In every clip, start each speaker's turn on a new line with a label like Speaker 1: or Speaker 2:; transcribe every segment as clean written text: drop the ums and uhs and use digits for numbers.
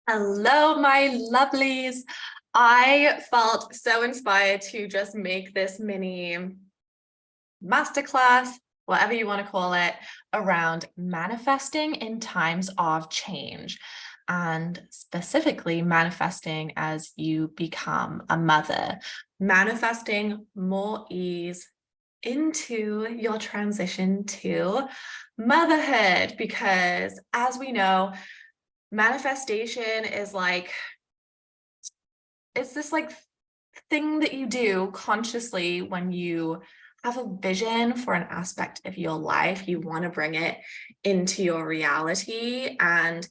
Speaker 1: Hello, my lovelies. I felt so inspired to just make this mini masterclass, whatever you want to call it, around manifesting in times of change, and specifically manifesting as you become a mother, manifesting more ease into your transition to motherhood. Because as we know, manifestation is like, it's this like thing that you do consciously when you have a vision for an aspect of your life. You want to bring it into your reality. And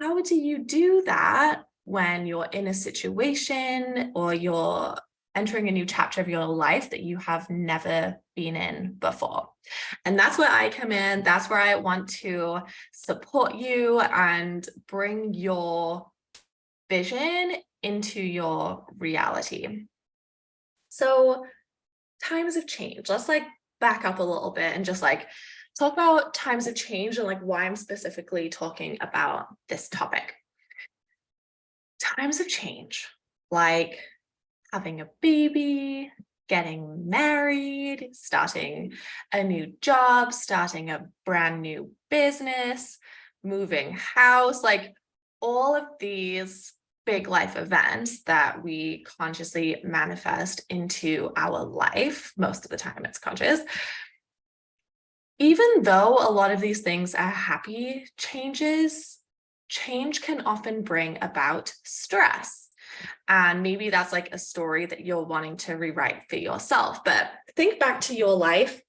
Speaker 1: how do you do that when you're in a situation or you're entering a new chapter of your life that you have never been in before? And that's where I come in. That's where I want to support you and bring your vision into your reality. So, times of change. Let's back up a little bit and just talk about times of change and why I'm specifically talking about this topic. Times of change, like having a baby, getting married, starting a new job, starting a brand new business, moving house, all of these big life events that we consciously manifest into our life. Most of the time it's conscious. Even though a lot of these things are happy changes, change can often bring about stress. And maybe that's a story that you're wanting to rewrite for yourself. But think back to your life.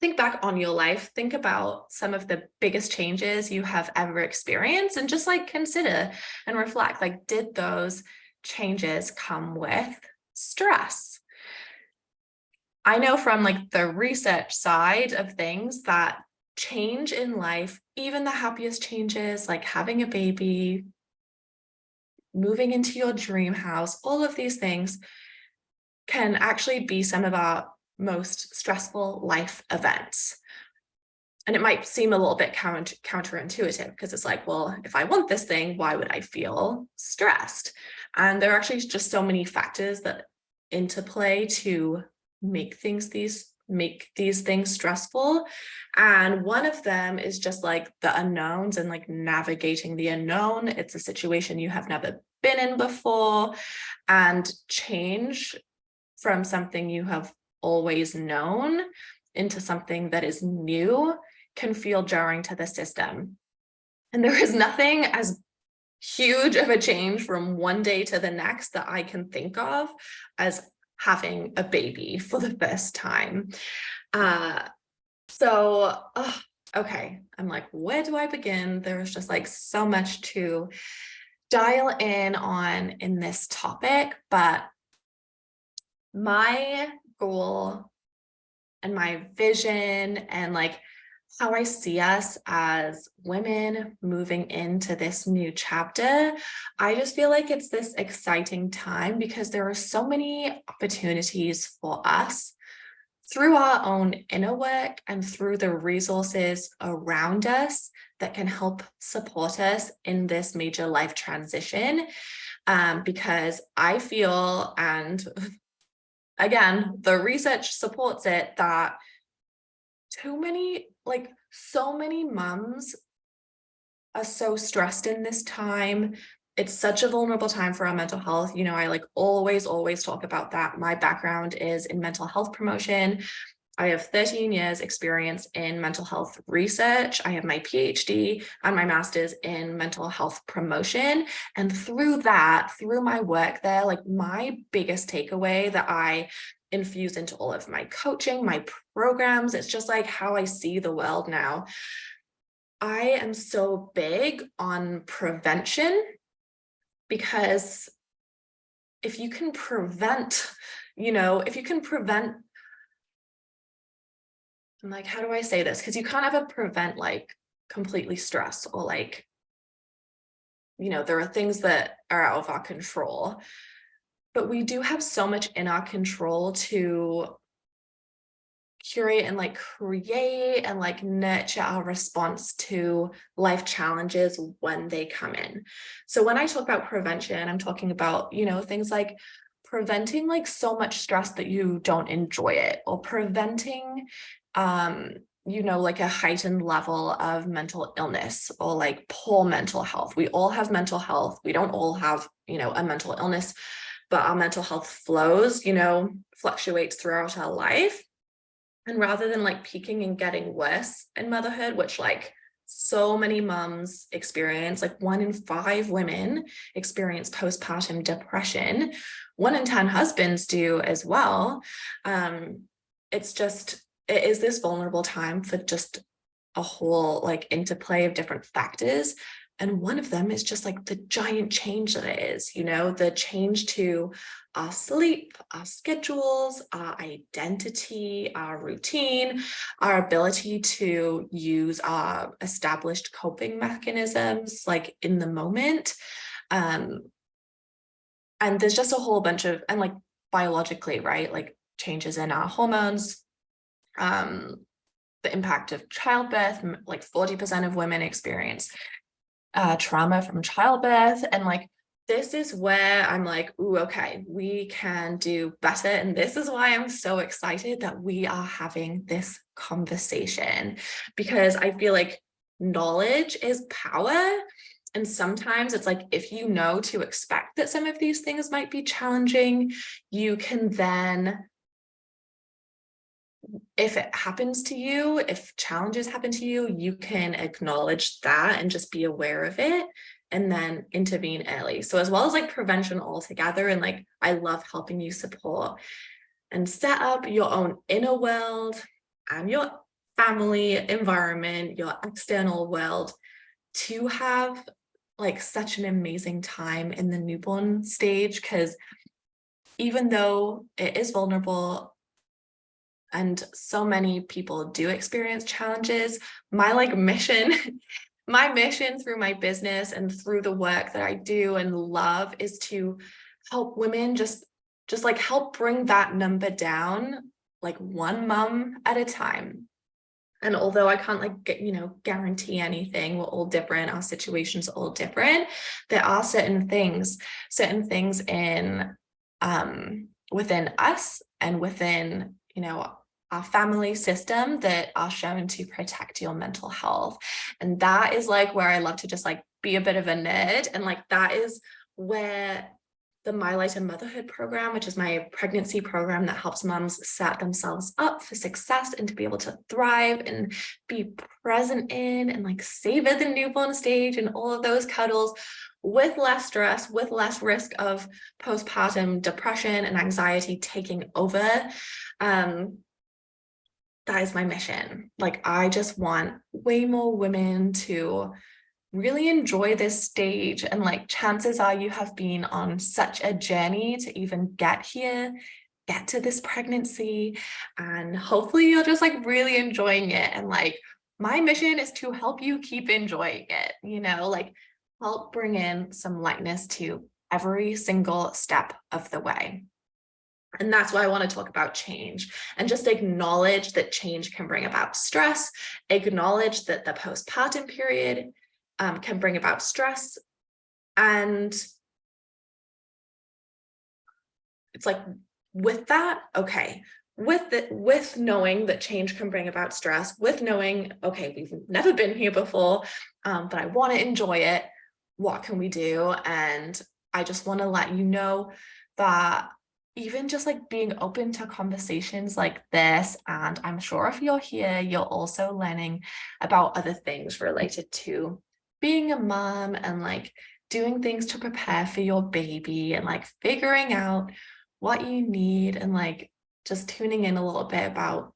Speaker 1: Think back on your life. Think about some of the biggest changes you have ever experienced and just consider and reflect, did those changes come with stress? I know from the research side of things that change in life, even the happiest changes, like having a baby, moving into your dream house, all of these things can actually be some of our most stressful life events. And it might seem a little bit counterintuitive because it's well, if I want this thing, why would I feel stressed? And there are actually just so many factors that interplay to make these things stressful. And one of them is just the unknowns and navigating the unknown. It's a situation you have never been in before, and change from something you have always known into something that is new can feel jarring to the system. And there is nothing as huge of a change from one day to the next that I can think of as having a baby for the first time. Okay, I'm where do I begin? There's just so much to dial in on in this topic, but my goal and my vision and how I see us as women moving into this new chapter, I just feel it's this exciting time because there are so many opportunities for us through our own inner work and through the resources around us that can help support us in this major life transition. Because I feel, and again, the research supports it, that so many moms are so stressed in this time. It's such a vulnerable time for our mental health. I always talk about that. My background is in mental health promotion. I have 13 years experience in mental health research. I have my PhD and my master's in mental health promotion. And through my work there, my biggest takeaway that I infuse into all of my coaching, my programs, it's just how I see the world now. I am so big on prevention, because if you can prevent, how do I say this? Because you can't ever prevent completely stress or there are things that are out of our control, but we do have so much in our control to curate and like create and like nurture our response to life challenges when they come in. So when I talk about prevention, I'm talking about, things like preventing like so much stress that you don't enjoy it, or preventing like a heightened level of mental illness or like poor mental health. We all have mental health. We don't all have, a mental illness, but our mental health flows, fluctuates throughout our life. And rather than like peaking and getting worse in motherhood, which like so many moms experience, like 1 in 5 women experience postpartum depression, 1 in 10 husbands do as well. It is this vulnerable time for just a whole like interplay of different factors. And one of them is just like the giant change that it is, the change to our sleep, our schedules, our identity, our routine, our ability to use our established coping mechanisms like in the moment. And there's just a whole bunch of, and like biologically, right? Like changes in our hormones, the impact of childbirth, like 40% of women experience trauma from childbirth. And like, this is where I'm like, ooh, okay, we can do better. And this is why I'm so excited that we are having this conversation, because I feel like knowledge is power. And sometimes it's like, if you know to expect that some of these things might be challenging, you can then, if it happens to you, if challenges happen to you, you can acknowledge that and just be aware of it and then intervene early. So as well as like prevention altogether, and like, I love helping you support and set up your own inner world and your family environment, your external world, to have like such an amazing time in the newborn stage. Because even though it is vulnerable, and so many people do experience challenges, my like mission, my mission through my business and through the work that I do and love is to help women just like help bring that number down, like one mom at a time. And although I can't like guarantee anything, we're all different, our situations are all different, there are certain things in within us and within our family system that are shown to protect your mental health. And that is like where I love to just like be a bit of a nerd. And like, that is where the My Lighter Motherhood program, which is my pregnancy program that helps moms set themselves up for success and to be able to thrive and be present in and like savor the newborn stage and all of those cuddles with less stress, with less risk of postpartum depression and anxiety taking over. That is my mission. Like, I just want way more women to really enjoy this stage. And like, chances are you have been on such a journey to even get here, get to this pregnancy, and hopefully you're just like really enjoying it. And like, my mission is to help you keep enjoying it, like help bring in some lightness to every single step of the way. And that's why I want to talk about change and just acknowledge that change can bring about stress, acknowledge that the postpartum period can bring about stress. And it's like, with that, okay, with knowing that change can bring about stress, with knowing, okay, we've never been here before, but I want to enjoy it, what can we do? And I just want to let you know that even just like being open to conversations like this, and I'm sure if you're here, you're also learning about other things related to being a mom and like doing things to prepare for your baby and like figuring out what you need, and like just tuning in a little bit about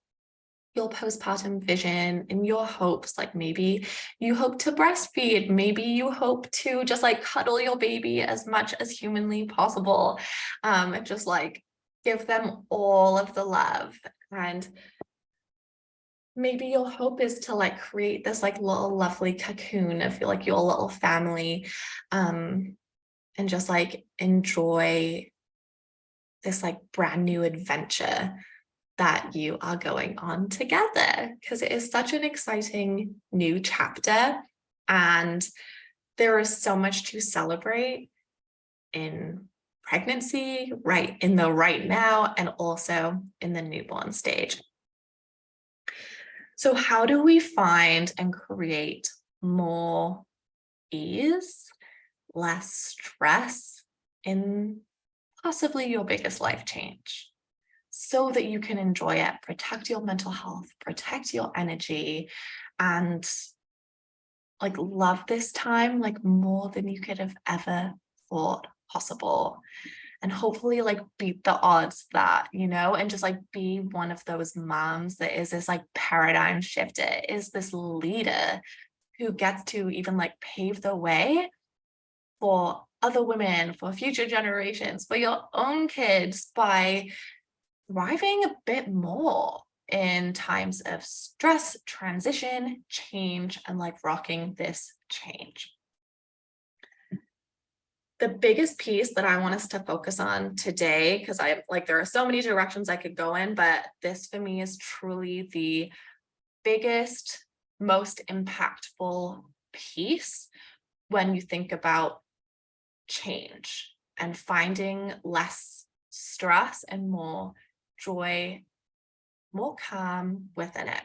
Speaker 1: your postpartum vision and your hopes. Like, maybe you hope to breastfeed, maybe you hope to just like cuddle your baby as much as humanly possible, and just like give them all of the love. And maybe your hope is to like create this like little lovely cocoon of like your little family, and just like enjoy this like brand new adventure that you are going on together, because it is such an exciting new chapter. And there is so much to celebrate in pregnancy, right in the right now, and also in the newborn stage. So how do we find and create more ease, less stress in possibly your biggest life change, so that you can enjoy it, protect your mental health, protect your energy, and like love this time like more than you could have ever thought possible? And hopefully like beat the odds that, and just like be one of those moms that is this like paradigm shifter, is this leader who gets to even like pave the way for other women, for future generations, for your own kids, by thriving a bit more in times of stress, transition, change, and like rocking this change. The biggest piece that I want us to focus on today, because there are so many directions I could go in, but this for me is truly the biggest, most impactful piece when you think about change and finding less stress and more joy, more calm within it.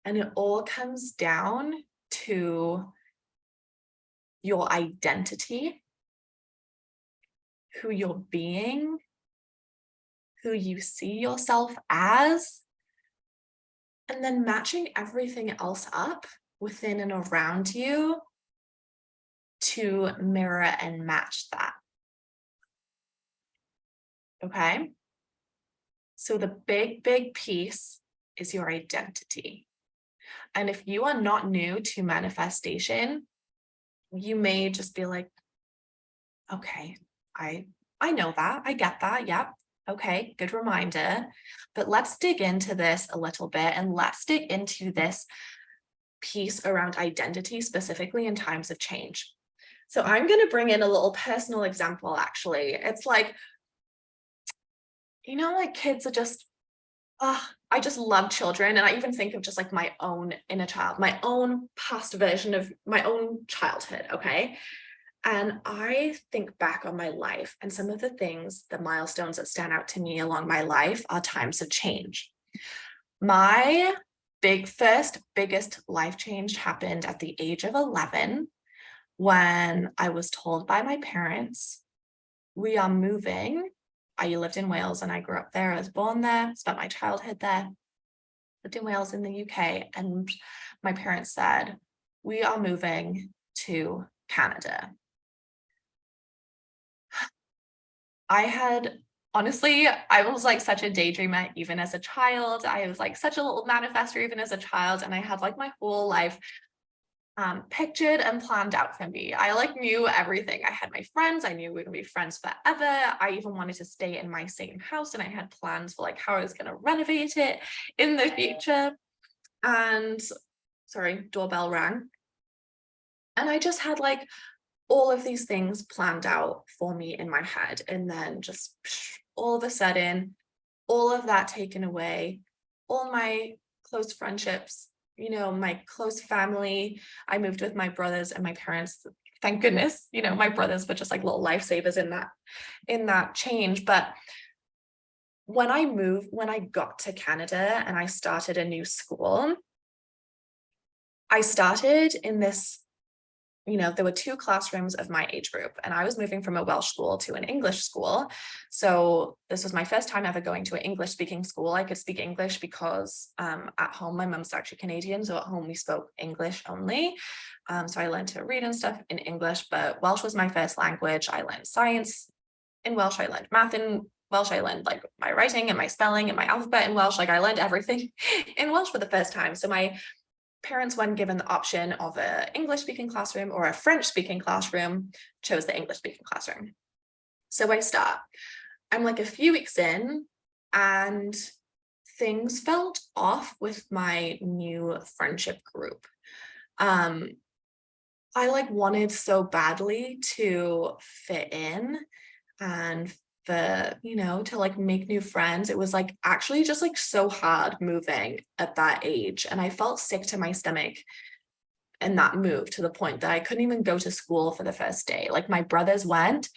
Speaker 1: And it all comes down to your identity, who you're being, who you see yourself as, and then matching everything else up within and around you to mirror and match that. Okay? So the big piece is your identity. And if you are not new to manifestation, you may just be like, okay, I know that, I get that, yep, okay, good reminder. But let's dig into this a little bit, and let's dig into this piece around identity, specifically in times of change. So I'm going to bring in a little personal example, actually. It's like, like kids are just, I just love children. And I even think of just like my own inner child, my own past version of my own childhood. Okay. And I think back on my life, and some of the things, the milestones that stand out to me along my life are times of change. My biggest life change happened at the age of 11, when I was told by my parents, we are moving. I lived in Wales and I grew up there. I was born there, spent my childhood there, lived in Wales in the UK. And my parents said, we are moving to Canada. Honestly, I was like such a daydreamer even as a child. I was like such a little manifester even as a child. And I had like my whole life pictured and planned out for me. I like knew everything. I had my friends. I knew we were gonna be friends forever. I even wanted to stay in my same house, and I had plans for like how I was gonna renovate it in the future. And sorry, doorbell rang. And I just had like all of these things planned out for me in my head. And then just all of a sudden, all of that taken away, all my close friendships, my close family. I moved with my brothers and my parents. Thank goodness, my brothers were just like little lifesavers in that change. But when I got to Canada and I started a new school, I started in this, there were 2 classrooms of my age group, and I was moving from a Welsh school to an English school. So this was my first time ever going to an English speaking school. I could speak English because at home, my mom's actually Canadian. So at home we spoke English only. So I learned to read and stuff in English, but Welsh was my first language. I learned science in Welsh. I learned math in Welsh. I learned like my writing and my spelling and my alphabet in Welsh. Like I learned everything in Welsh for the first time. So my parents, when given the option of an English speaking classroom or a French speaking classroom, chose the English speaking classroom. So I'm like a few weeks in, and things felt off with my new friendship group. I like wanted so badly to fit in and to like make new friends. It was like actually just like so hard moving at that age. And I felt sick to my stomach in that move, to the point that I couldn't even go to school for the first day. Like my brothers went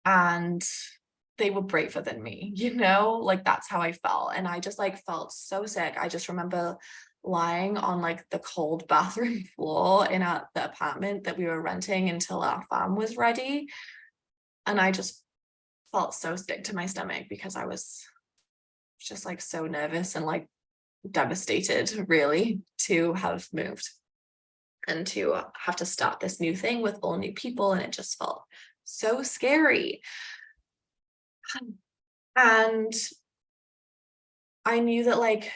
Speaker 1: and they were braver than me, like that's how I felt. And I just like felt so sick. I just remember lying on like the cold bathroom floor in the apartment that we were renting until our farm was ready. And I just felt so sick to my stomach because I was just like so nervous and like devastated really to have moved and to have to start this new thing with all new people. And it just felt so scary. And I knew that like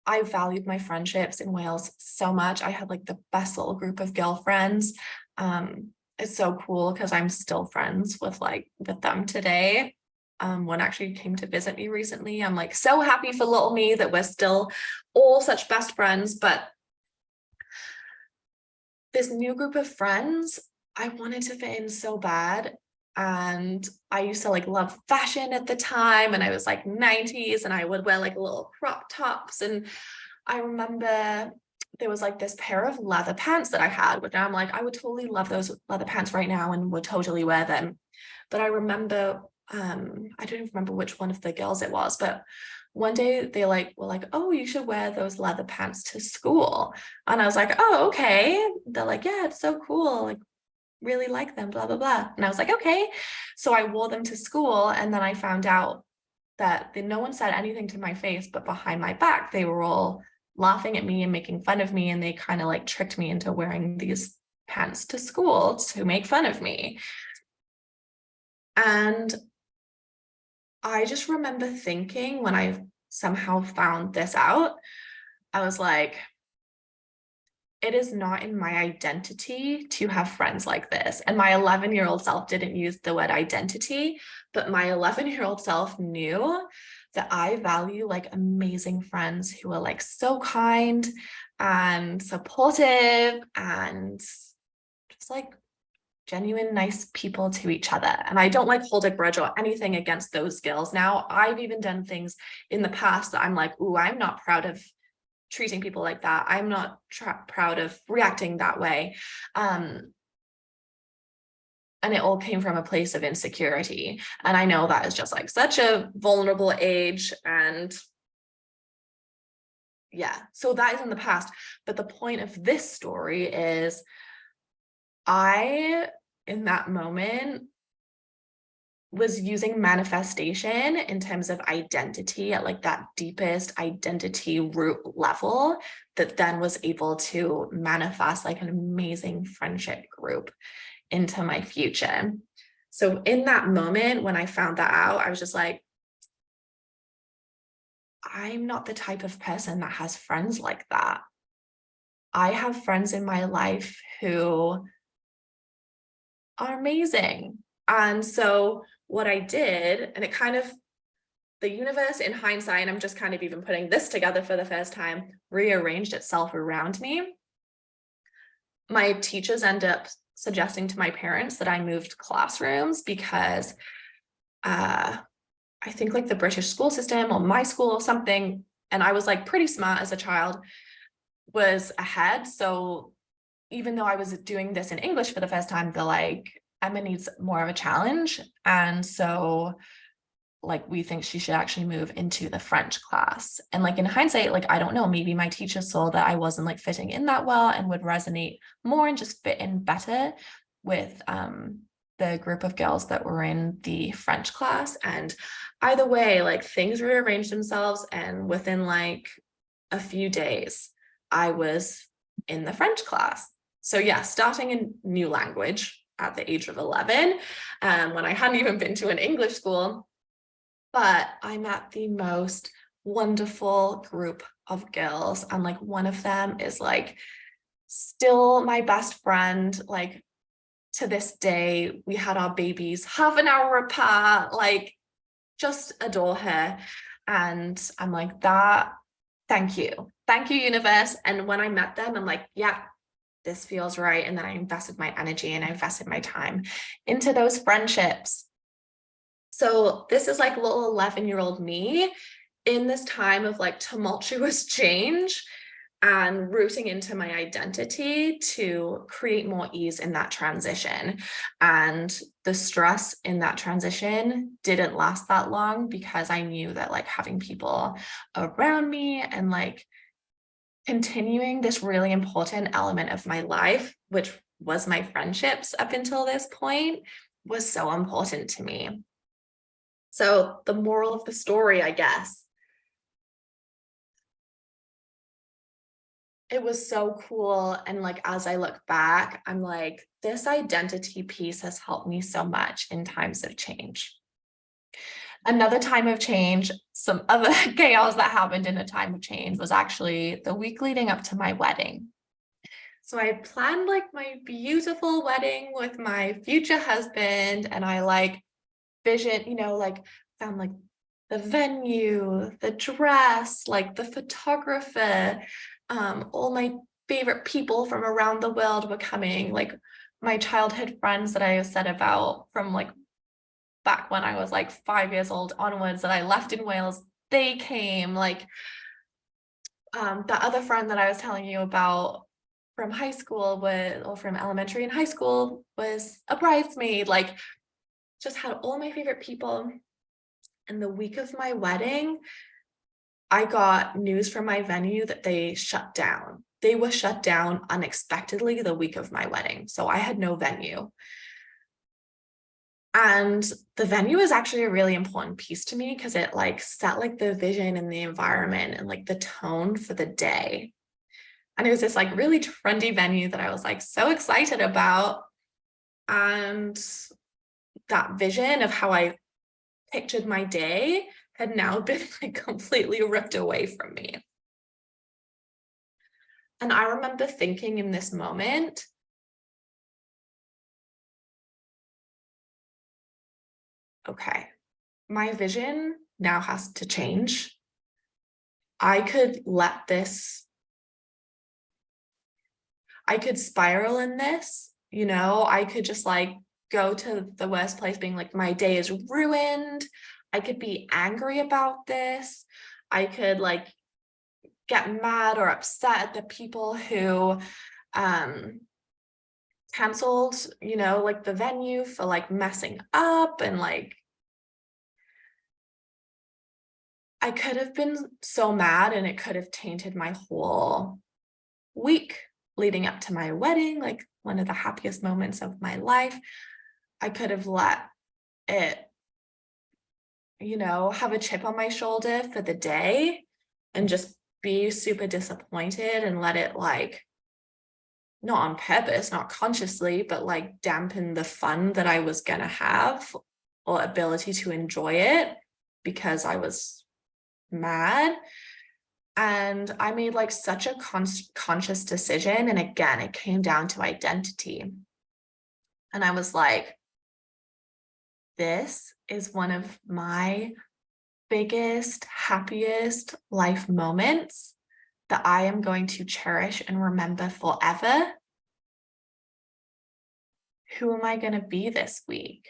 Speaker 1: I valued my friendships in Wales so much. I had like the best little group of girlfriends. It's so cool because I'm still friends with them today. One actually came to visit me recently. I'm like so happy for little me that we're still all such best friends. But this new group of friends, I wanted to fit in so bad. And I used to like love fashion at the time, and I was like 90s, and I would wear like little crop tops. And I remember there was like this pair of leather pants that I had, which I'm like, I would totally love those leather pants right now and would totally wear them. But I remember, I don't even remember which one of the girls it was, but one day they were like, oh, you should wear those leather pants to school. And I was like, oh, okay. They're like, yeah, it's so cool. Like, really like them, blah, blah, blah. And I was like, okay. So I wore them to school. And then I found out that no one said anything to my face, but behind my back, they were all laughing at me and making fun of me. And they kind of like tricked me into wearing these pants to school to make fun of me. And I just remember thinking, when I somehow found this out, I was like, it is not in my identity to have friends like this. And my 11-year-old self didn't use the word identity, but my 11-year-old self knew that I value like amazing friends who are like so kind and supportive and just like genuine, nice people to each other. And I don't like hold a grudge or anything against those girls now. I've even done things in the past that I'm like, ooh, I'm not proud of treating people like that. I'm not proud of reacting that way. And it all came from a place of insecurity. And I know that is just like such a vulnerable age. And yeah, so that is in the past. But the point of this story is in that moment, was using manifestation in terms of identity at like that deepest identity root level, that then was able to manifest like an amazing friendship group into my future. So in that moment, when I found that out, I was just like, I'm not the type of person that has friends like that. I have friends in my life who are amazing. And so what I did, and it kind of, the universe in hindsight, and I'm just kind of even putting this together for the first time, rearranged itself around me. My teachers end up suggesting to my parents that I moved classrooms because I think like the British school system or my school or something, and I was like pretty smart as a child, was ahead. So even though I was doing this in English for the first time, they're like, Emma needs more of a challenge. And so like, we think she should actually move into the French class. And like in hindsight, like, I don't know, maybe my teacher saw that I wasn't like fitting in that well and would resonate more and just fit in better with the group of girls that were in the French class. And either way, like things rearranged themselves. And within like a few days, I was in the French class. So yeah, starting a new language at the age of 11, when I hadn't even been to an English school, but I'm at the most wonderful group of girls. And like one of them is like still my best friend. Like to this day, we had our babies half an hour apart, like just adore her. And I'm like, thank you, universe. And when I met them, I'm like, yeah, this feels right. And then I invested my energy and I invested my time into those friendships. So this is like little 11-year-old me in this time of like tumultuous change and rooting into my identity to create more ease in that transition. And the stress in that transition didn't last that long because I knew that like having people around me and like continuing this really important element of my life, which was my friendships up until this point, was so important to me. So the moral of the story, I guess, it was so cool. And like, as I look back, I'm like, this identity piece has helped me so much in times of change. Another time of change, some other chaos that happened in a time of change was actually the week leading up to my wedding. So I planned like my beautiful wedding with my future husband, and I like vision, like found like the venue, the dress, like the photographer, all my favorite people from around the world were coming, like my childhood friends that I said about from like back when I was like 5 years old onwards that I left in Wales, they came, like the other friend that I was telling you about from high school or from elementary and high school was a bridesmaid, like just had all my favorite people. And the week of my wedding, I got news from my venue that they shut down. They were shut down unexpectedly the week of my wedding. So I had no venue. And the venue is actually a really important piece to me because it like set like the vision and the environment and like the tone for the day. And it was this like really trendy venue that I was like so excited about. And that vision of how I pictured my day had now been like completely ripped away from me. And I remember thinking in this moment, okay, my vision now has to change. I could spiral in this, I could just like go to the worst place being like, my day is ruined. I could be angry about this. I could like get mad or upset at the people who canceled, like the venue for like messing up, and like I could have been so mad and it could have tainted my whole week leading up to my wedding, like one of the happiest moments of my life. I could have let it, have a chip on my shoulder for the day and just be super disappointed and let it like, not on purpose, not consciously, but like dampen the fun that I was gonna have or ability to enjoy it because I was mad. And I made like such a conscious decision. And again, it came down to identity. And I was like, this is one of my biggest, happiest life moments that I am going to cherish and remember forever. Who am I going to be this week?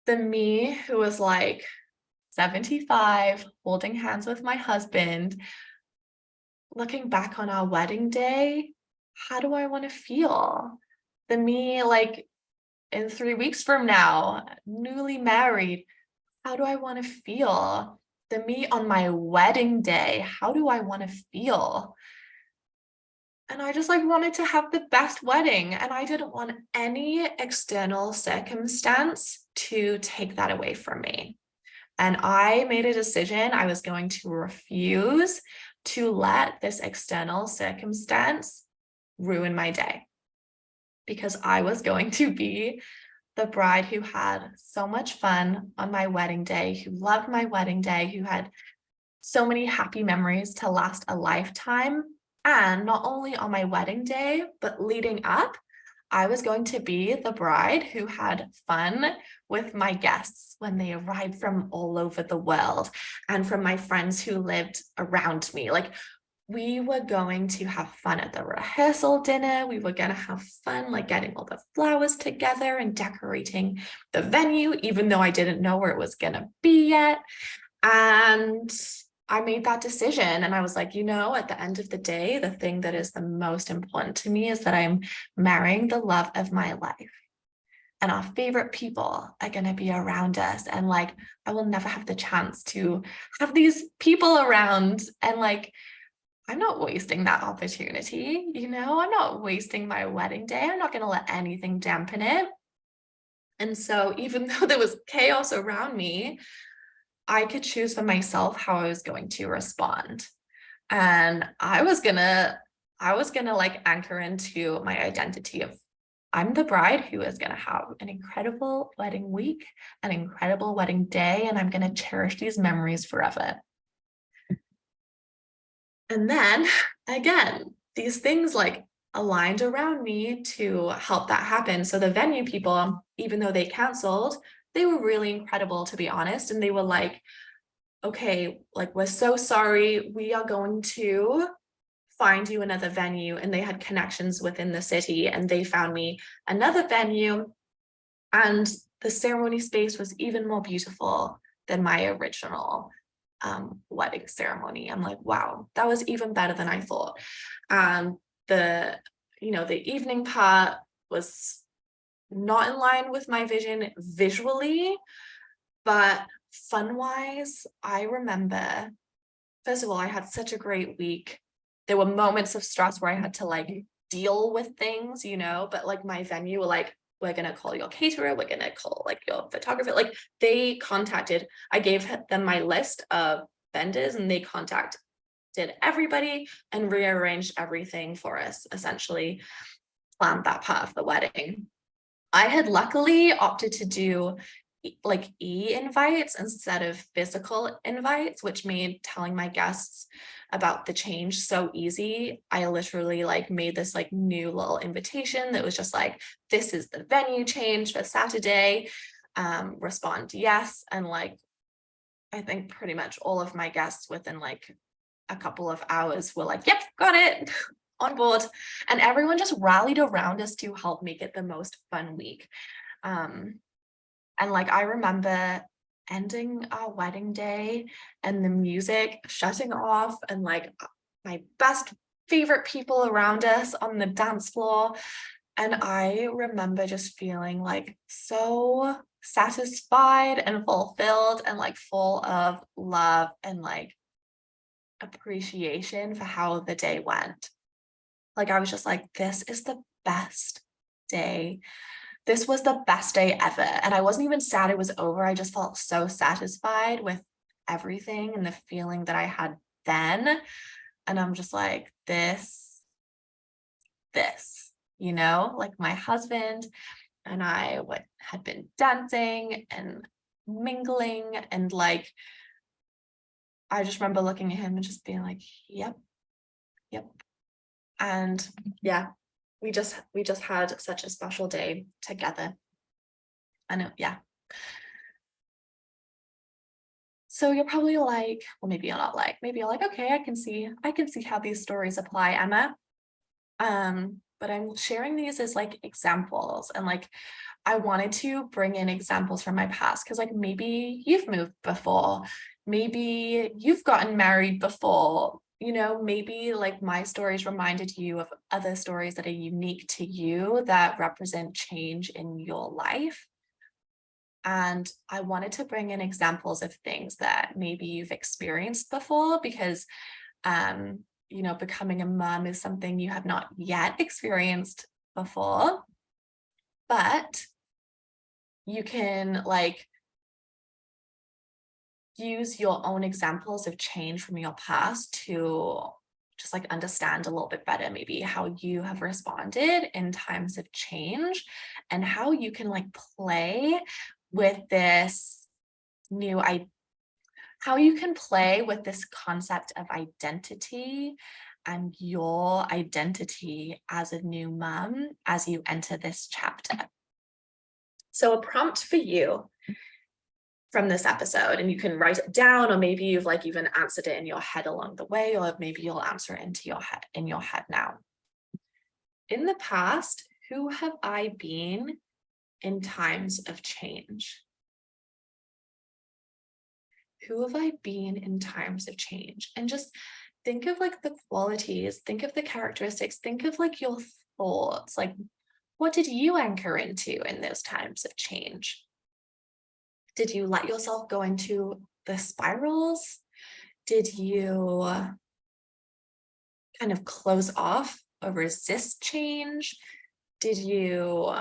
Speaker 1: The me who was like 75, holding hands with my husband, looking back on our wedding day, how do I want to feel? The me like in 3 weeks from now, newly married, how do I want to feel? The me on my wedding day, how do I want to feel? And I just like wanted to have the best wedding, and I didn't want any external circumstance to take that away from me. And I made a decision. I was going to refuse to let this external circumstance ruin my day, because I was going to be the bride who had so much fun on my wedding day, who loved my wedding day, who had so many happy memories to last a lifetime. And not only on my wedding day, but leading up, I was going to be the bride who had fun with my guests when they arrived from all over the world and from my friends who lived around me. Like we were going to have fun at the rehearsal dinner. We were going to have fun, like getting all the flowers together and decorating the venue, even though I didn't know where it was going to be yet. And I made that decision. And I was like, at the end of the day, the thing that is the most important to me is that I'm marrying the love of my life. And our favorite people are going to be around us. And like, I will never have the chance to have these people around. And like, I'm not wasting that opportunity. I'm not wasting my wedding day. I'm not going to let anything dampen it. And so even though there was chaos around me, I could choose for myself how I was going to respond. And I was gonna like anchor into my identity of I'm the bride who is going to have an incredible wedding week, an incredible wedding day, and I'm going to cherish these memories forever. And then again, these things like aligned around me to help that happen. So the venue people, even though they canceled, they were really incredible, to be honest. And they were like, okay, like, we're so sorry. We are going to find you another venue. And they had connections within the city, and they found me another venue. And the ceremony space was even more beautiful than my original wedding ceremony. I'm like, wow, that was even better than I thought. The evening part was not in line with my vision visually, but fun-wise, I remember, first of all, I had such a great week. There were moments of stress where I had to like deal with things, but like my venue were like, we're going to call your caterer, we're going to call like your photographer. Like I gave them my list of vendors, and they contacted everybody and rearranged everything for us, essentially planned that part of the wedding. I had luckily opted to do like e-invites instead of physical invites, which made telling my guests about the change so easy. I literally like made this like new little invitation that was just like, this is the venue change for Saturday. Respond yes. And like, I think pretty much all of my guests within like a couple of hours were like, yep, got it, on board. And everyone just rallied around us to help make it the most fun week. And like, I remember ending our wedding day and the music shutting off, and like my best favorite people around us on the dance floor. And I remember just feeling like so satisfied and fulfilled and like full of love and like appreciation for how the day went. Like, I was just like, this is the best day. This was the best day ever. And I wasn't even sad it was over. I just felt so satisfied with everything and the feeling that I had then. And I'm just like, this, like my husband and I had been dancing and mingling, and like, I just remember looking at him and just being like, yep. And yeah, we just had such a special day together. And yeah. So you're probably like, well, maybe you're not like, maybe you're like, okay, I can see how these stories apply, Emma. But I'm sharing these as like examples, and like, I wanted to bring in examples from my past, because like maybe you've moved before, maybe you've gotten married before, maybe like my stories reminded you of other stories that are unique to you that represent change in your life. And I wanted to bring in examples of things that maybe you've experienced before, because becoming a mom is something you have not yet experienced before, but you can like use your own examples of change from your past to just like understand a little bit better maybe how you have responded in times of change, and how you can like play with this how you can play with this concept of identity and your identity as a new mom as you enter this chapter. So a prompt for you from this episode, and you can write it down, or maybe you've like even answered it in your head along the way, or maybe you'll answer it in your head now. In the past, who have I been in times of change? Who have I been in times of change? And just think of like the qualities, think of the characteristics, think of like your thoughts, like what did you anchor into in those times of change? Did you let yourself go into the spirals? Did you kind of close off or resist change? Did you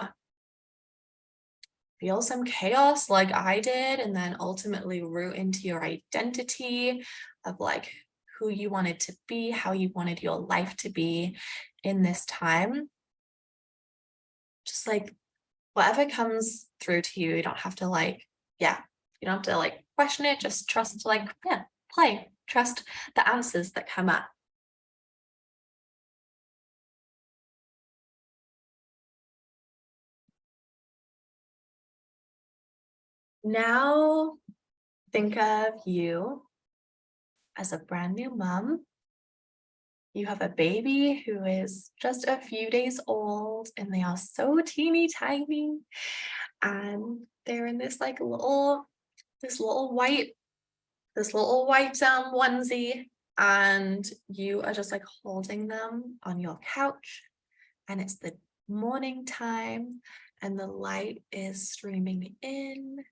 Speaker 1: feel some chaos like I did, and then ultimately root into your identity of like who you wanted to be, how you wanted your life to be in this time? Just like whatever comes through to you, you don't have to like, you don't have to like question it, just trust, like, play, trust the answers that come up. Now think of you as a brand new mom. You have a baby who is just a few days old, and they are so teeny tiny, and they're in this like little white onesie, and you are just like holding them on your couch, and it's the morning time, and the light is streaming in,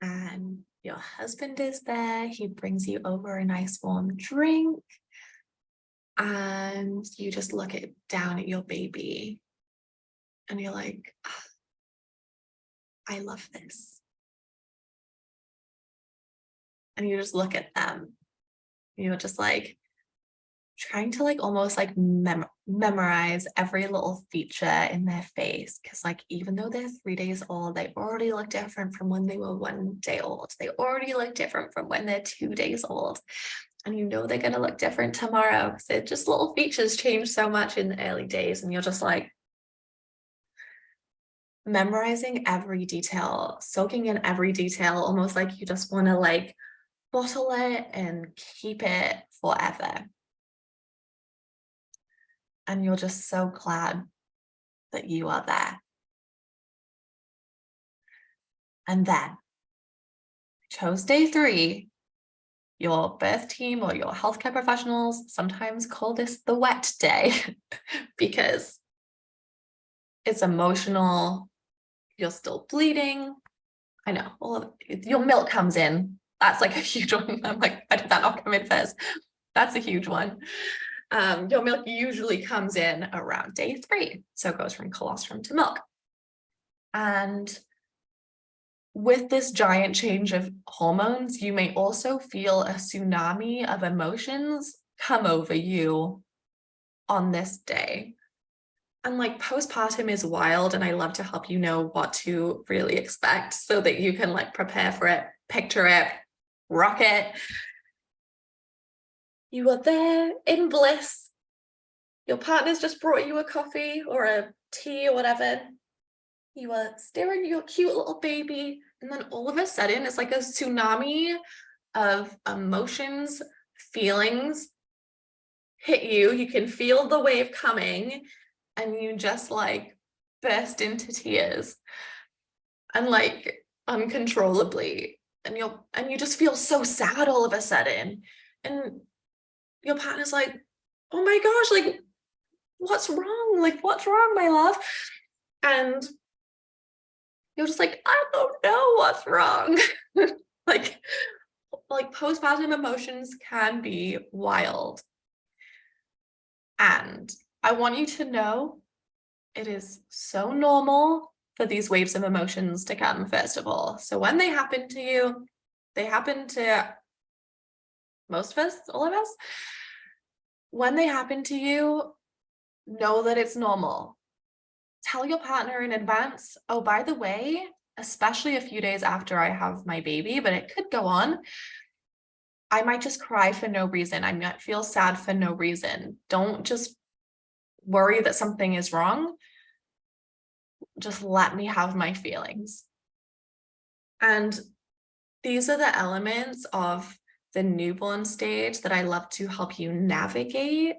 Speaker 1: and your husband is there. He brings you over a nice warm drink, and you just look down at your baby, and you're like, I love this. And you just look at them. You're just like trying to like almost like memorize every little feature in their face, because like even though they're 3 days old, they already look different from when they were 1 day old. They already look different from when they're 2 days old, and you know they're going to look different tomorrow, because it just little features change so much in the early days, and you're just like memorizing every detail, soaking in every detail, almost like you just want to like bottle it and keep it forever. And you're just so glad that you are there. And then, chose day 3, your birth team or your healthcare professionals sometimes call this the wet day because it's emotional. You're still bleeding. I know, your milk comes in. That's like a huge one. I'm like, why did that not come in first? That's a huge one. Your milk usually comes in around day 3. So it goes from colostrum to milk. And with this giant change of hormones, you may also feel a tsunami of emotions come over you on this day. And like postpartum is wild, and I love to help you know what to really expect so that you can like prepare for it, picture it, rock it. You are there in bliss. Your partner's just brought you a coffee or a tea or whatever. You are staring at your cute little baby, and then all of a sudden it's like a tsunami of emotions, feelings hit you. You can feel the wave coming, and you just like burst into tears, and like uncontrollably, and you just feel so sad all of a sudden, and your partner's like, oh my gosh, like what's wrong? Like, what's wrong, my love? And you're just like, I don't know what's wrong. like postpartum emotions can be wild. And I want you to know it is so normal for these waves of emotions to come, first of all. So when they happen to you, they happen to most of us, all of us. When they happen to you, know that it's normal. Tell your partner in advance, oh, by the way, especially a few days after I have my baby, but it could go on, I might just cry for no reason. I might feel sad for no reason. Don't just worry that something is wrong. Just let me have my feelings. And these are the elements of the newborn stage that I love to help you navigate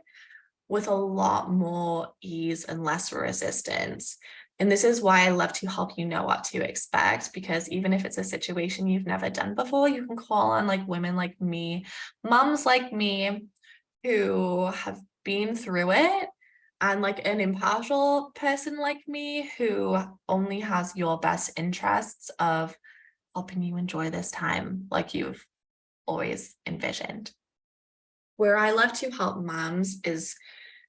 Speaker 1: with a lot more ease and less resistance. And this is why I love to help you know what to expect, because even if it's a situation you've never done before, you can call on like women like me, moms like me, who have been through it, and like an impartial person like me who only has your best interests of helping you enjoy this time like you've always envisioned. Where I love to help moms is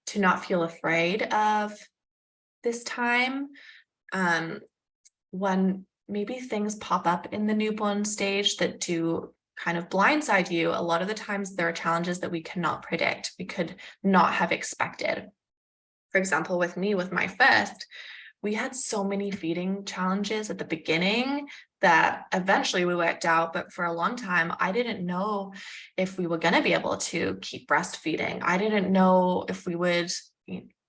Speaker 1: to not feel afraid of this time. When maybe things pop up in the newborn stage that do kind of blindside you, a lot of the times there are challenges that we cannot predict, we could not have expected. For example, with me, with my first, we had so many feeding challenges at the beginning that eventually we worked out. But for a long time, I didn't know if we were going to be able to keep breastfeeding. I didn't know if we would,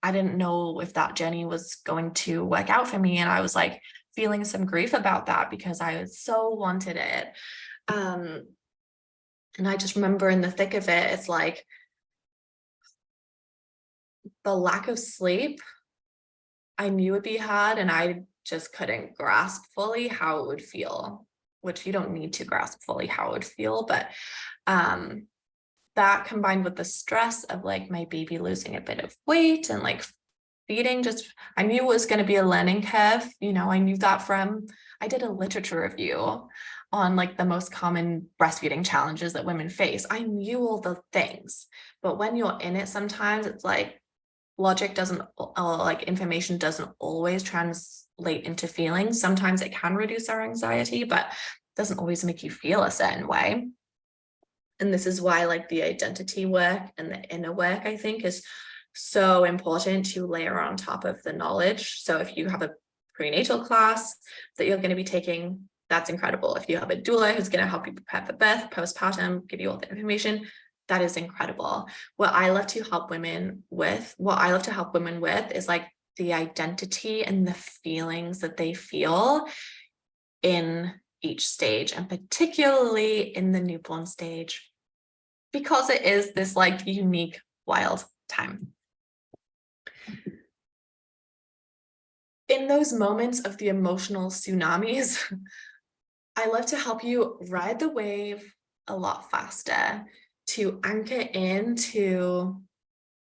Speaker 1: I didn't know if that journey was going to work out for me. And I was like feeling some grief about that because I so wanted it. And I just remember in the thick of it, it's like the lack of sleep, I knew would be hard, and I just couldn't grasp fully how it would feel, which you don't need to grasp fully how it would feel. But that combined with the stress of like my baby losing a bit of weight and like feeding, just I knew it was going to be a learning curve. I knew that from, I did a literature review on like the most common breastfeeding challenges that women face. I knew all the things, but when you're in it, sometimes it's like logic doesn't, like information doesn't always translate into feelings. Sometimes it can reduce our anxiety, but it doesn't always make you feel a certain way. And this is why like the identity work and the inner work, I think, is so important to layer on top of the knowledge. So if you have a prenatal class that you're going to be taking, that's incredible. If you have a doula who's going to help you prepare for birth, postpartum, give you all the information, that is incredible. What I love to help women with is like the identity and the feelings that they feel in each stage, and particularly in the newborn stage, because it is this like unique, wild time. In those moments of the emotional tsunamis, I love to help you ride the wave a lot faster, to anchor into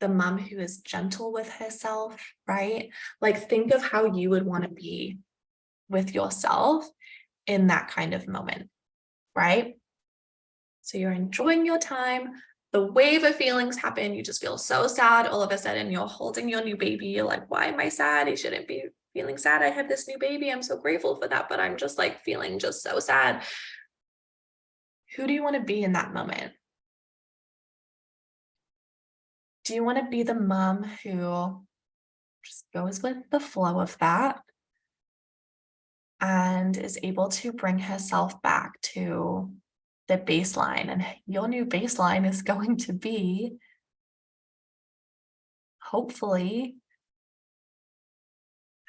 Speaker 1: the mom who is gentle with herself, right? Like think of how you would want to be with yourself in that kind of moment, right? So you're enjoying your time. The wave of feelings happen. You just feel so sad. All of a sudden, you're holding your new baby. You're like, why am I sad? I shouldn't be feeling sad. I have this new baby. I'm so grateful for that, but I'm just like feeling just so sad. Who do you want to be in that moment? Do you want to be the mom who just goes with the flow of that and is able to bring herself back to the baseline? And your new baseline is going to be, hopefully,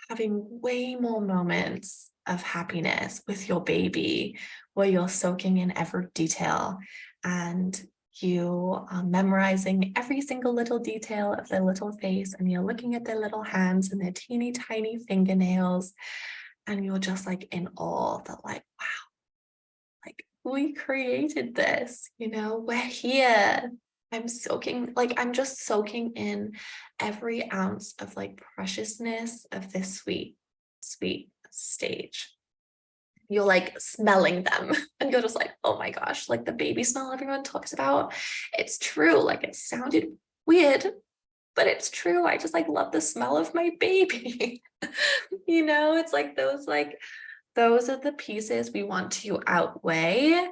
Speaker 1: having way more moments of happiness with your baby, where you're soaking in every detail and you are memorizing every single little detail of their little face, and you're looking at their little hands and their teeny tiny fingernails, and you're just like in awe that like, wow, like we created this, we're here. I'm just soaking in every ounce of like preciousness of this sweet, sweet stage. You're like smelling them and you're just like, oh my gosh, like the baby smell everyone talks about. It's true. Like it sounded weird, but it's true. I just like love the smell of my baby. It's like those are the pieces we want to outweigh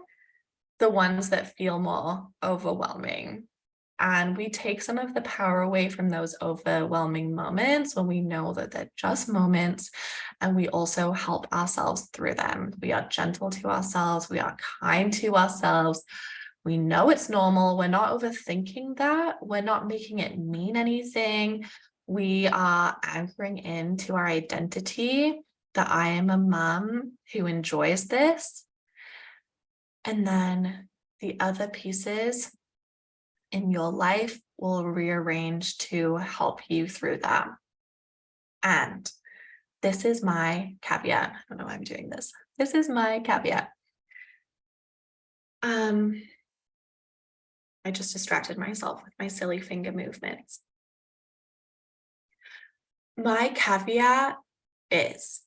Speaker 1: the ones that feel more overwhelming. And we take some of the power away from those overwhelming moments when we know that they're just moments, and we also help ourselves through them. We are gentle to ourselves. We are kind to ourselves. We know it's normal. We're not overthinking that. We're not making it mean anything. We are anchoring into our identity that I am a mom who enjoys this. And then the other pieces in your life will rearrange to help you through that. And this is my caveat. I don't know why I'm doing this. This is my caveat. I just distracted myself with my silly finger movements. My caveat is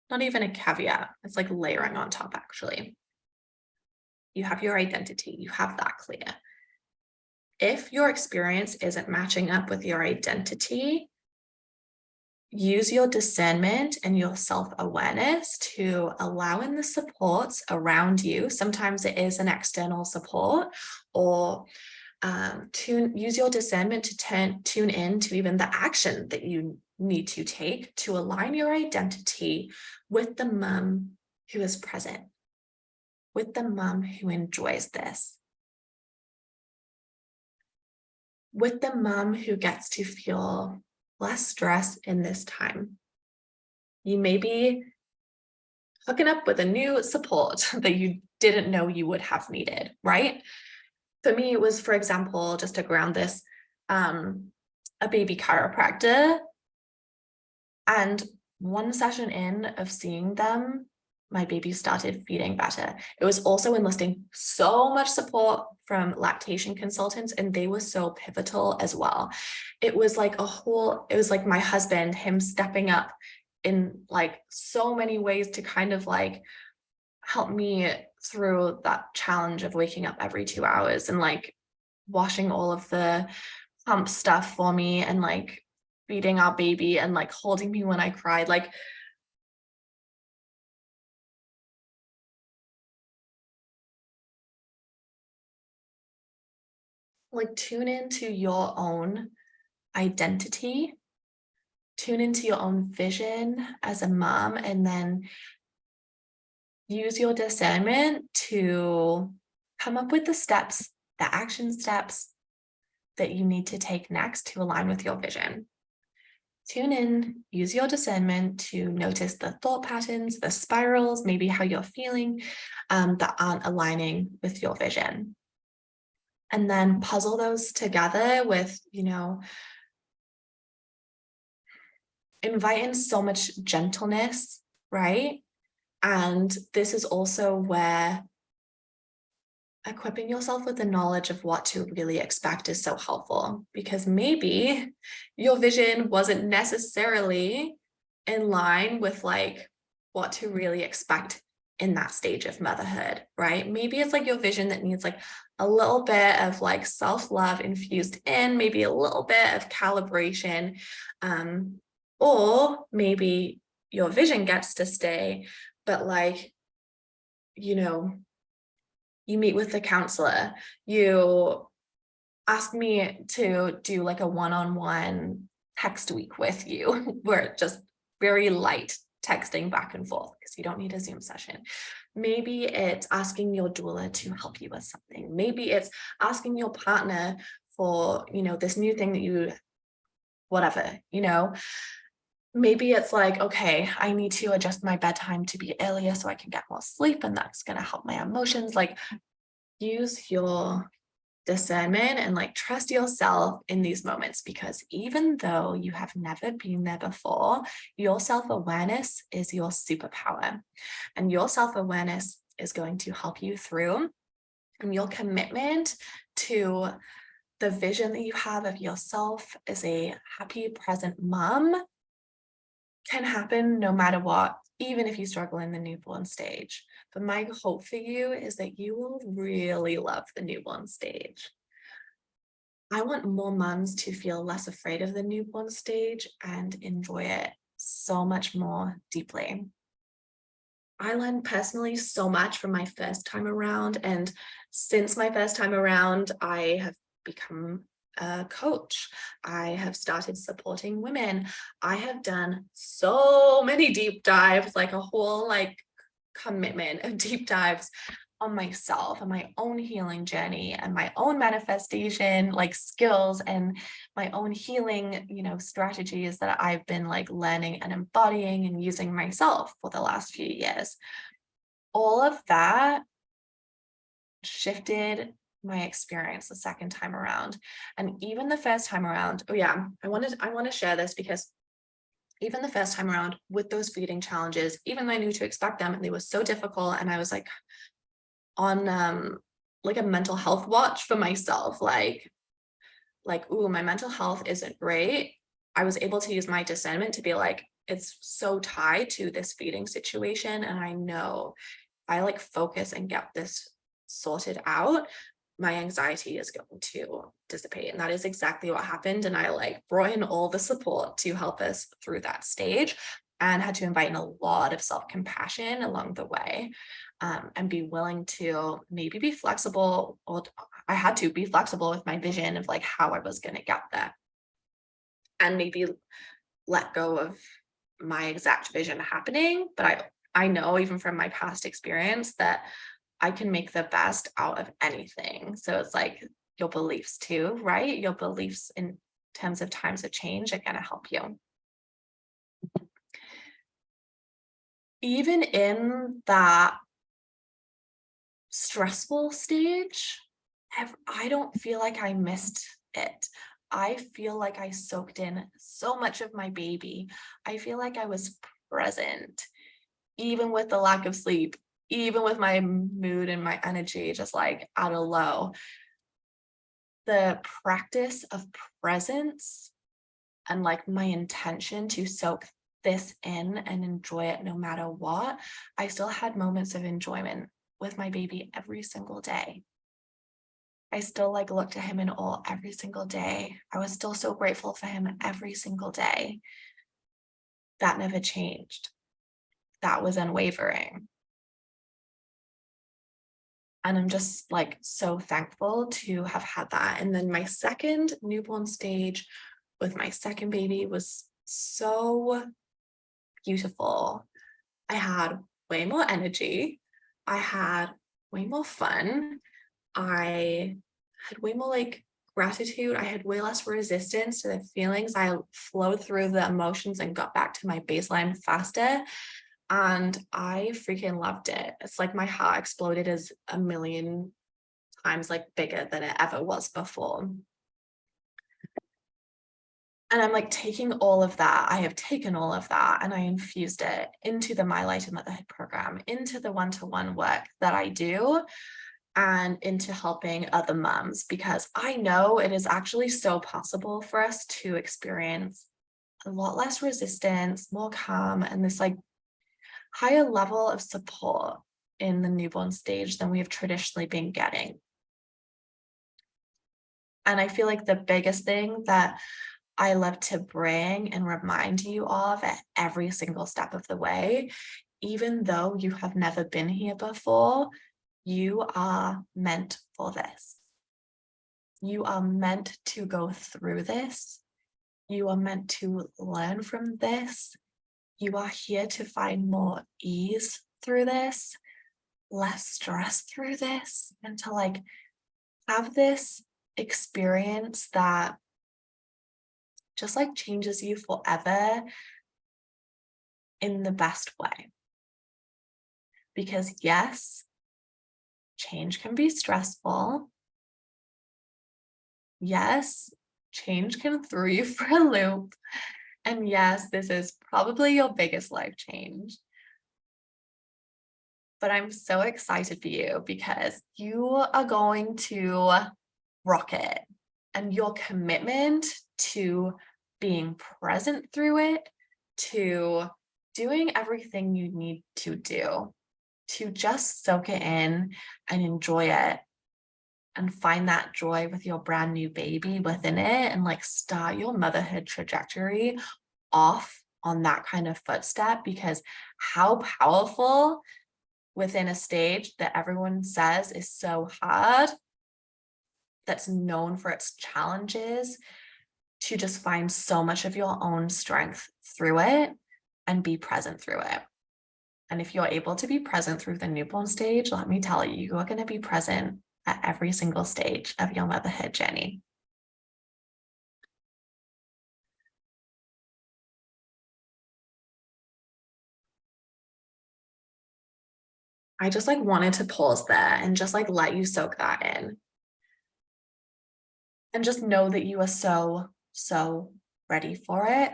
Speaker 1: not even a caveat. It's like layering on top, actually. You have your identity. You have that clear. If your experience isn't matching up with your identity, use your discernment and your self-awareness to allow in the supports around you. Sometimes it is an external support, or use your discernment to tune in to even the action that you need to take to align your identity with the mom who is present, with the mom who enjoys this, with the mom who gets to feel less stress in this time. You may be hooking up with a new support that you didn't know you would have needed, right? For me, it was, for example, just to ground this, a baby chiropractor. And one session in of seeing them, my baby started feeding better. It was also enlisting so much support from lactation consultants, and they were so pivotal as well. It was like it was like my husband, him stepping up in like so many ways to kind of like help me through that challenge of waking up every 2 hours and like washing all of the pump stuff for me and like feeding our baby and like holding me when I cried. Like tune into your own identity, tune into your own vision as a mom, and then use your discernment to come up with the steps, the action steps that you need to take next to align with your vision. Tune in, use your discernment to notice the thought patterns, the spirals, maybe how you're feeling that aren't aligning with your vision. And then puzzle those together with, invite in so much gentleness, right? And this is also where equipping yourself with the knowledge of what to really expect is so helpful, because maybe your vision wasn't necessarily in line with like what to really expect in that stage of motherhood, right? Maybe it's like your vision that needs like a little bit of like self-love infused in, maybe a little bit of calibration, or maybe your vision gets to stay, but like, you meet with the counselor, you ask me to do like a one-on-one text week with you, where just very light texting back and forth because you don't need a Zoom session. Maybe it's asking your doula to help you with something. Maybe it's asking your partner for, this new thing that whatever. Maybe it's like, okay, I need to adjust my bedtime to be earlier so I can get more sleep, and that's going to help my emotions. Like, use your discernment and like trust yourself in these moments, because even though you have never been there before, your self-awareness is your superpower, and your self-awareness is going to help you through, and your commitment to the vision that you have of yourself as a happy present mom can happen no matter what, even if you struggle in the newborn stage. But my hope for you is that you will really love the newborn stage. I want more moms to feel less afraid of the newborn stage and enjoy it so much more deeply. I learned personally so much from my first time around. And since my first time around, I have become a coach. I have started supporting women. I have done so many deep dives, like a whole commitment of deep dives on myself and my own healing journey and my own manifestation skills and my own healing strategies that I've been learning and embodying and using myself for the last few years. All of that shifted my experience the second time around. And even the first time around, oh yeah, I want to share this because even the first time around with those feeding challenges, even though I knew to expect them and they were so difficult, and I was like on like a mental health watch for myself, ooh, my mental health isn't great. I was able to use my discernment to be like, it's so tied to this feeding situation. And I know if I like focus and get this sorted out, my anxiety is going to dissipate. And that is exactly what happened. And I like brought in all the support to help us through that stage, and had to invite in a lot of self-compassion along the way, and be willing to maybe be flexible, or I had to be flexible with my vision of like how I was going to get there, and maybe let go of my exact vision happening. But I know even from my past experience that I can make the best out of anything. So it's like your beliefs too, right? Your beliefs in terms of times of change are going to help you. Even in that stressful stage, I don't feel like I missed it. I feel like I soaked in so much of my baby. I feel like I was present, even with the lack of sleep, even with my mood and my energy just like at a low. The practice of presence and like my intention to soak this in and enjoy it no matter what, I still had moments of enjoyment with my baby every single day. I still like looked at him in awe every single day. I was still so grateful for him every single day. That never changed. That was unwavering. And I'm just like so thankful to have had that. And then my second newborn stage with my second baby was so beautiful. I had way more energy. I had way more fun. I had way more like gratitude. I had way less resistance to the feelings. I flowed through the emotions and got back to my baseline faster. And I freaking loved it. It's like my heart exploded as a million times like bigger than it ever was before. And I'm like taking all of that. I have taken all of that and I infused it into the My Lighter Motherhood program, into the one-to-one work that I do, and into helping other moms, because I know it is actually so possible for us to experience a lot less resistance, more calm, and this like higher level of support in the newborn stage than we have traditionally been getting. And I feel like the biggest thing that I love to bring and remind you of at every single step of the way, even though you have never been here before, you are meant for this. You are meant to go through this. You are meant to learn from this. You are here to find more ease through this, less stress through this, and to like have this experience that just like changes you forever in the best way. Because yes, change can be stressful. Yes, change can throw you for a loop. And yes, this is probably your biggest life change. But I'm so excited for you because you are going to rock it. And your commitment to being present through it, to doing everything you need to do, to just soak it in and enjoy it and find that joy with your brand new baby within it, and like start your motherhood trajectory off on that kind of footstep. Because how powerful within a stage that everyone says is so hard, that's known for its challenges, to just find so much of your own strength through it and be present through it. And if you're able to be present through the newborn stage, let me tell you, you are going to be present at every single stage of your motherhood journey. I just like wanted to pause there and just like let you soak that in. And just know that you are so, so ready for it.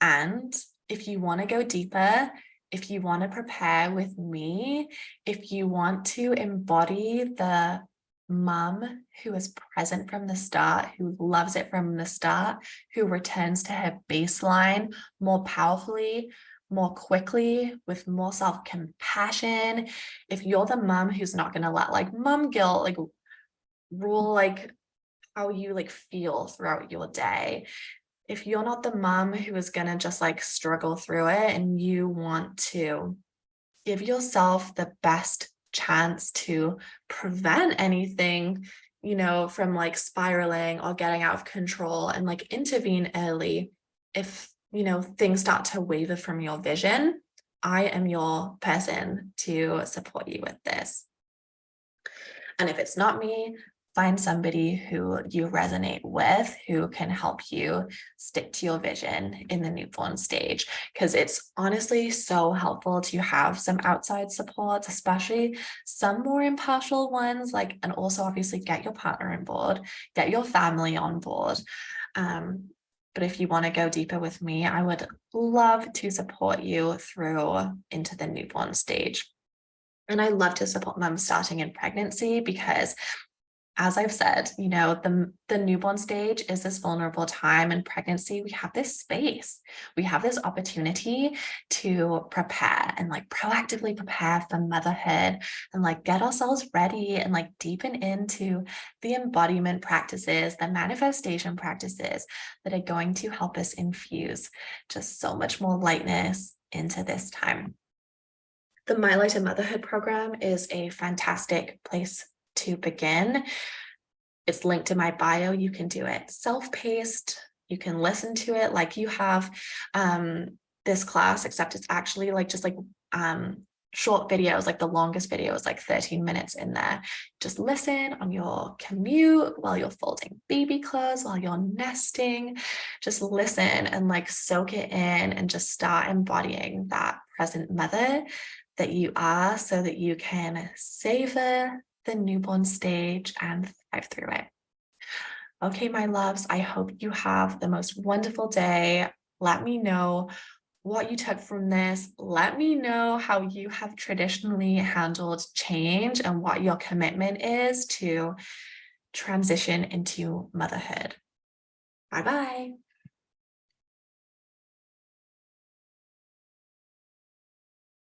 Speaker 1: And if you want to go deeper, if you want to prepare with me, if you want to embody the mom who is present from the start, who loves it from the start, who returns to her baseline more powerfully, more quickly, with more self-compassion, if you're the mom who's not going to let like mom guilt like rule like how you like feel throughout your day, if you're not the mom who is going to just like struggle through it and you want to give yourself the best chance to prevent anything, from like spiraling or getting out of control, and like intervene early if, things start to waver from your vision, I am your person to support you with this. And if it's not me, find somebody who you resonate with, who can help you stick to your vision in the newborn stage. Because it's honestly so helpful to have some outside supports, especially some more impartial ones, and also obviously get your partner on board, get your family on board. But if you want to go deeper with me, I would love to support you through into the newborn stage. And I love to support moms starting in pregnancy because, as I've said, the newborn stage is this vulnerable time. In pregnancy, we have this space, we have this opportunity to prepare and like proactively prepare for motherhood and like get ourselves ready and like deepen into the embodiment practices, the manifestation practices that are going to help us infuse just so much more lightness into this time. The My Lighter Motherhood program is a fantastic place to begin. It's linked in my bio. You can do it self-paced. You can listen to it like you have this class, except it's actually like just like short videos, like the longest video is like 13 minutes in there. Just listen on your commute, while you're folding baby clothes, while you're nesting. Just listen and like soak it in and just start embodying that present mother that you are, so that you can savor the newborn stage and thrive through it. Okay, my loves, I hope you have the most wonderful day. Let me know what you took from this. Let me know how you have traditionally handled change and what your commitment is to transition into motherhood. Bye-bye.